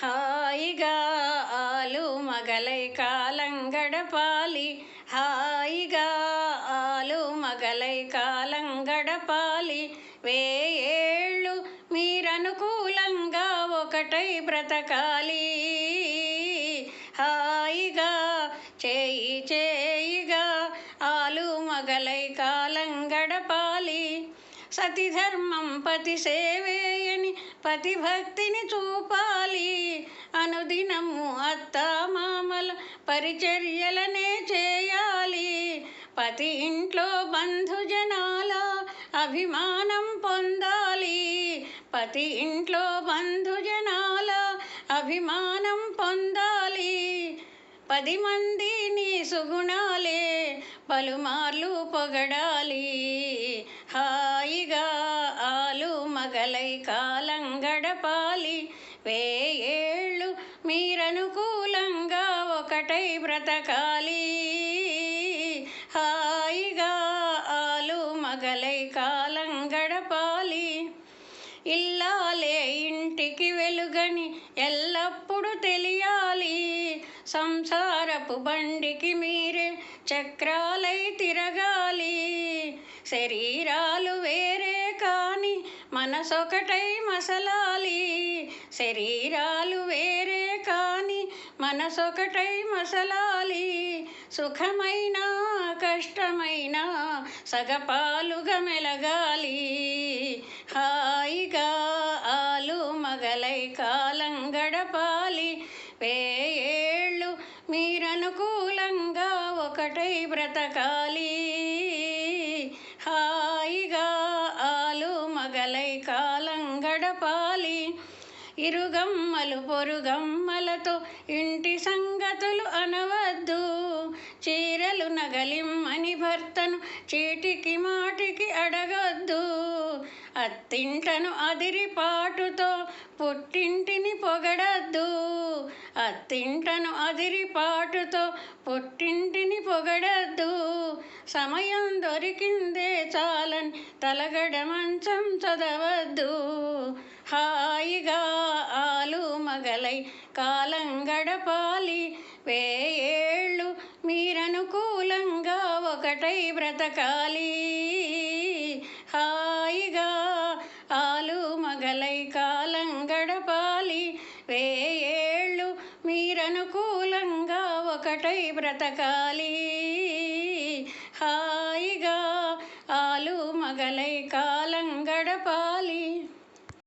హాయిగా ఆలు మగలై కాలం గడపాలి, హాయిగా ఆలు మగలై కాలం గడపాలి. వేయేళ్ళు మీరనుకూలంగా ఒకటై బ్రతకాలి, హాయిగా చేయి చేయిగా ఆలు మగలై కాలం గడపాలి. సతిధర్మం పతి సేవేయని పతిభక్తిని చూపాలి, అనుదినము అత్తామామల పరిచర్యలనే చేయాలి. పతి ఇంట్లో బంధుజనాల అభిమానం పొందాలి, పతి ఇంట్లో బంధుజనాల అభిమానం పొందాలి. 10 మంది నీ సుగుణాలే పలుమార్లు పొగడాలి, హాయిగా ఆలు మగలై కాలం గడపాలి. వేయేళ్ళు మీరనుకూలంగా ఒకటై బ్రతకాలి, హాయిగా ఆలు మగలై కాలం గడపాలి. ఇల్లాలే ఇంటికి వెలుగని ఎల్లప్పుడూ తెలియాలి, సంసారపు బండికి మీరే చక్రాలై తిరగాలి. శరీరాలు వేరే కాని మనసొకటై మసలాలి, శరీరాలు వేరే కాని మనసొకటై మసలాలి. సుఖమైన కష్టమైన సగపాలుగా మెలగాలి, హాయిగా ఆలు మగలై కాలం గడపాలి. వేయేళ్ళు మీరనుకూలంగా ఒకటై బ్రతకాలి, హాయిగా ఆలు మగలై కాలం గడపాలి. ఇరుగమ్మలు పొరుగమ్మలతో ఇంటి సంగతులు అనవద్దు, చీరలు నగలిమ్మని భర్తను చీటికి మాటికి అడగొద్దు. అత్తింటను అదిరిపాటుతో పుట్టింటిని పొగడద్దు, అత్తింటను అదిరిపాటుతో పుట్టింటిని పొగడద్దు. సమయం దొరికిందే చాలని తలగడ మంచం చదవద్దు, హాయిగా ఆలు మగలై కాలం గడపాలి. వేయేళ్ళు మీరనుకూలంగా ఒకటై బ్రతకాలి, హాయిగా ఆలు మగలై కాలం గడపాలి. వేయేళ్ళు మీరనుకూలంగా ఒకటై బ్రతకాలి, హాయిగా ఆలు మగలై కాలం